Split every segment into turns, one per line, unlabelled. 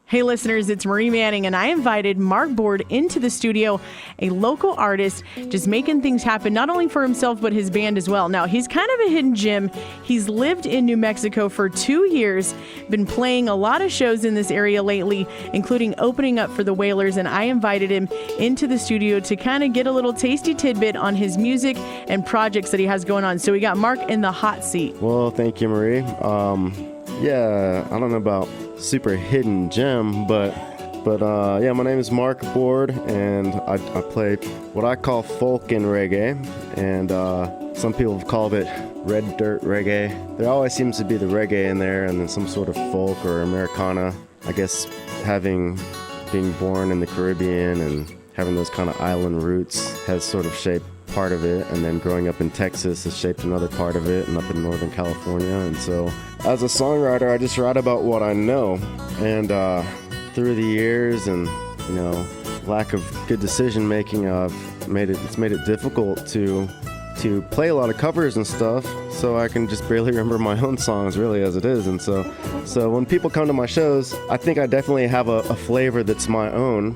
Hey listeners, it's Marie Manning, and I invited Marc Borde into the studio, a local artist just making things happen, not only for himself, but his band as well. Now, he's kind of a hidden gem. He's lived in New Mexico for 2 years, been playing a lot of shows in this area lately, including opening up for the Wailers, and I invited him into the studio to kind of get a little tasty tidbit on his music and projects that he has going on. So we got Marc in the hot seat.
Well, thank you, Marie. Yeah, I don't know about super hidden gem, but yeah, my name is Marc Borde, and I play what I call folk and reggae, and some people have called it red dirt reggae. There always seems to be the reggae in there, and then some sort of folk or Americana. I guess being born in the Caribbean and having those kind of island roots has sort of shaped part of it, and then growing up in Texas has shaped another part of it, and up in Northern California. And so as a songwriter, I just write about what I know, and through the years and lack of good decision making, it's made it difficult to play a lot of covers and stuff, so I can just barely remember my own songs really as it is. And so when people come to my shows, I think I definitely have a flavor that's my own,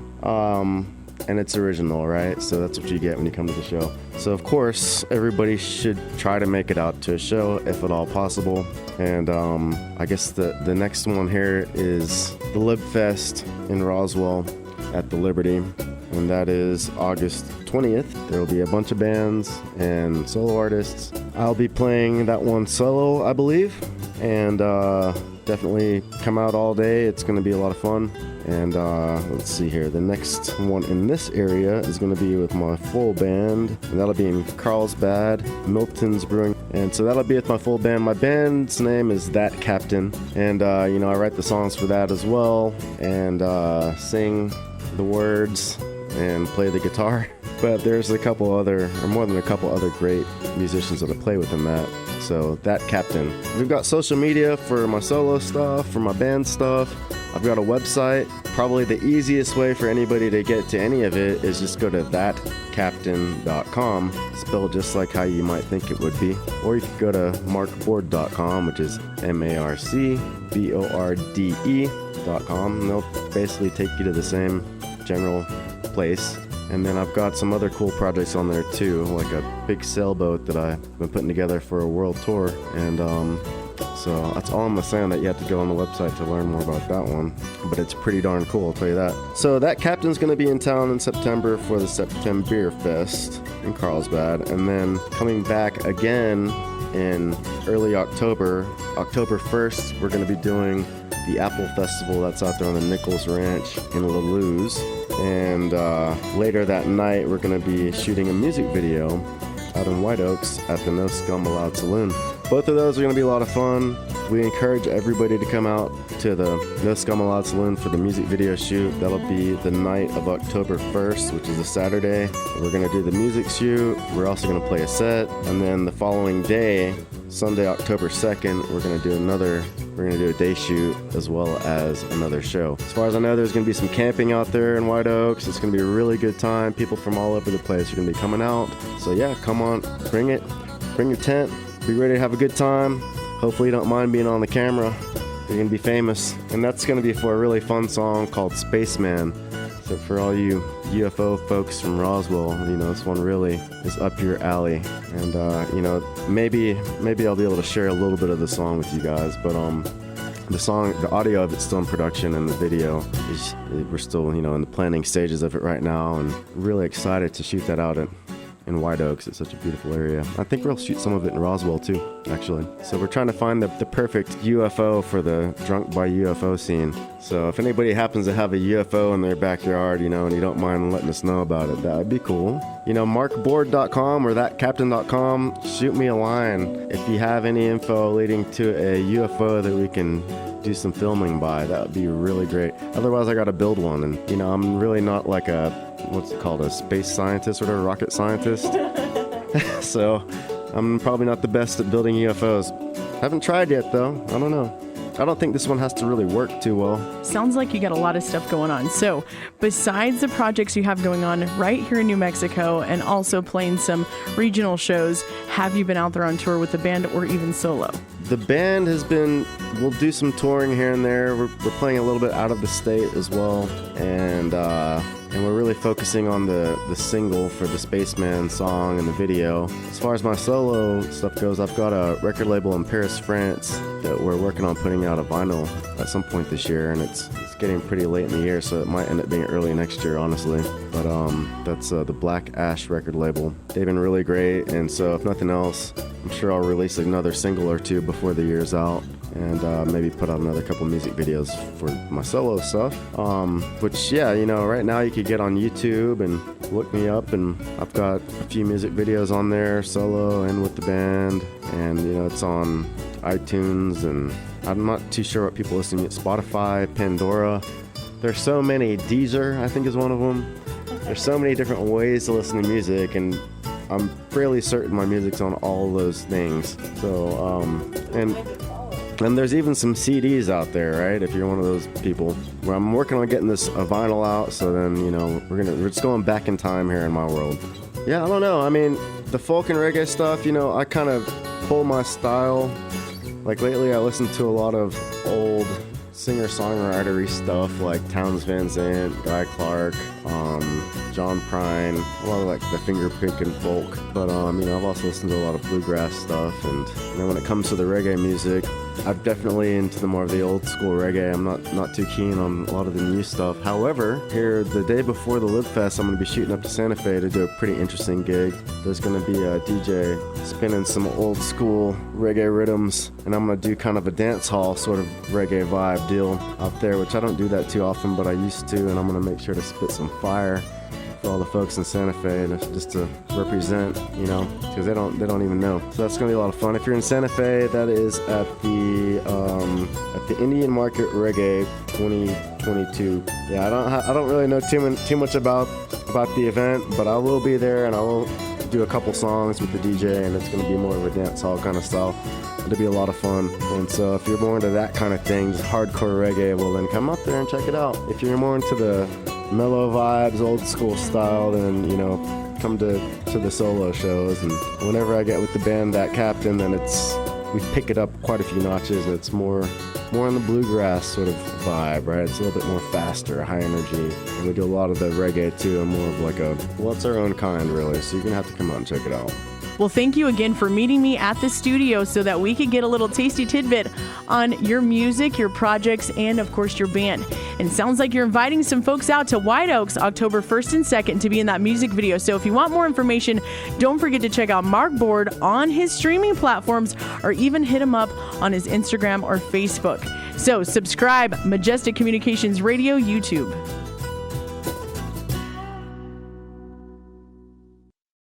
and it's original, right? So that's what you get when you come to the show. So of course, everybody should try to make it out to a show if at all possible. And I guess the next one here is the Lib Fest in Roswell at the Liberty, and that is August 20th. There will be a bunch of bands and solo artists. I'll be playing that one solo, I believe, and definitely come out all day. It's going to be a lot of fun. And let's see here. The next one in this area is going to be with my full band, and that'll be in Carlsbad, Milton's Brewing. And so that'll be with my full band. My band's name is That Captain, and I write the songs for that as well, and sing the words and play the guitar. But there's more than a couple other great musicians that I play with in that. So That Captain. We've got social media for my solo stuff, for my band stuff. I've got a website. Probably the easiest way for anybody to get to any of it is just go to thatcaptain.com, spelled just like how you might think it would be. Or you could go to marcborde.com, which is MarcBorde.com, and they'll basically take you to the same general place. And then I've got some other cool projects on there too, like a big sailboat that I've been putting together for a world tour. And so that's all I'm gonna say on that. You have to go on the website to learn more about that one. But it's pretty darn cool, I'll tell you that. So That Captain's gonna be in town in September for the September Fest in Carlsbad. And then coming back again in early October 1st, we're gonna be doing the Apple Festival that's out there on the Nichols Ranch in Lalouse. And later that night, we're going to be shooting a music video out in White Oaks at the No Scum Allowed Saloon. Both of those are going to be a lot of fun. We encourage everybody to come out to the No Scum Allowed Saloon for the music video shoot. That'll be the night of October 1st, which is a Saturday. We're going to do the music shoot. We're also going to play a set. And then the following day, Sunday, October 2nd, we're going to do a day shoot as well as another show. As far as I know, there's going to be some camping out there in White Oaks. It's going to be a really good time. People from all over the place are going to be coming out. So yeah, come on, bring it. Bring your tent. Be ready to have a good time. Hopefully you don't mind being on the camera. You're going to be famous. And that's going to be for a really fun song called Spaceman. So for all you UFO folks from Roswell, this one really is up your alley. And, maybe I'll be able to share a little bit of the song with you guys. But the audio of it's still in production, and the video we're still, in the planning stages of it right now, and really excited to shoot that out in White Oaks. It's such a beautiful area. I think we'll shoot some of it in Roswell too, actually. So we're trying to find the perfect UFO for the Drunk by UFO scene. So if anybody happens to have a UFO in their backyard, and you don't mind letting us know about it, that would be cool. MarcBorde.com or thatcaptain.com, shoot me a line if you have any info leading to a UFO that we can do some filming by. That would be really great. Otherwise, I got to build one, and I'm really not like a space scientist or a rocket scientist. So I'm probably not the best at building UFOs. Haven't tried yet though. I don't know. I don't think this one has to really work too well.
Sounds like you got a lot of stuff going on. So besides the projects you have going on right here in New Mexico and also playing some regional shows, have you been out there on tour with the band or even solo?
The band we'll do some touring here and there. We're playing a little bit out of the state as well, and we're really focusing on the single for the Spaceman song and the video. As far as my solo stuff goes, I've got a record label in Paris, France that we're working on putting out a vinyl at some point this year, and it's getting pretty late in the year, so it might end up being early next year, honestly. But that's the Black Ash record label. They've been really great, and so if nothing else, I'm sure I'll release another single or two before the year's out, and maybe put out another couple music videos for my solo stuff. Which, yeah, right now you could get on YouTube and look me up, and I've got a few music videos on there, solo and with the band, and it's on iTunes, and I'm not too sure what people listen to. Spotify, Pandora. There's so many. Deezer, I think, is one of them. There's so many different ways to listen to music, and I'm fairly certain my music's on all those things. So, and there's even some CDs out there, right? If you're one of those people. Where I'm working on getting a vinyl out, so then, we're just going back in time here in my world. Yeah, I don't know. I mean, the folk and reggae stuff, I kind of pull my style. Like lately I listen to a lot of old singer-songwritery stuff like Townes Van Zandt, Guy Clark, John Prine, a lot of like the finger-picking folk. But I've also listened to a lot of bluegrass stuff, and when it comes to the reggae music, I'm definitely into more of the old school reggae. I'm not too keen on a lot of the new stuff. However, here the day before the Live Fest, I'm going to be shooting up to Santa Fe to do a pretty interesting gig. There's going to be a DJ spinning some old school reggae rhythms, and I'm going to do kind of a dance hall sort of reggae vibe deal out there, which I don't do that too often, but I used to, and I'm going to make sure to spit some fire for all the folks in Santa Fe, just to represent, because they don't even know. So that's gonna be a lot of fun. If you're in Santa Fe, that is at the Indian Market Reggae 2022. Yeah, I don't really know too much about the event, but I will be there, and I will do a couple songs with the DJ, and it's gonna be more of a dance hall kind of style. It'll be a lot of fun. And so if you're more into that kind of thing, just hardcore reggae, well then come up there and check it out. If you're more into the mellow vibes, old school style, then come to the solo shows. And whenever I get with the band That Captain, then we pick it up quite a few notches, and it's more in the bluegrass sort of vibe, right? It's a little bit more faster, high energy, and we do a lot of the reggae too, and more of like it's our own kind really, so you're gonna have to come out and check it out.
Well, thank you again for meeting me at the studio so that we could get a little tasty tidbit on your music, your projects, and of course your band. And it sounds like you're inviting some folks out to White Oaks October 1st and 2nd to be in that music video. So if you want more information, don't forget to check out Marc Borde on his streaming platforms, or even hit him up on his Instagram or Facebook. So subscribe, Majestic Communications Radio YouTube.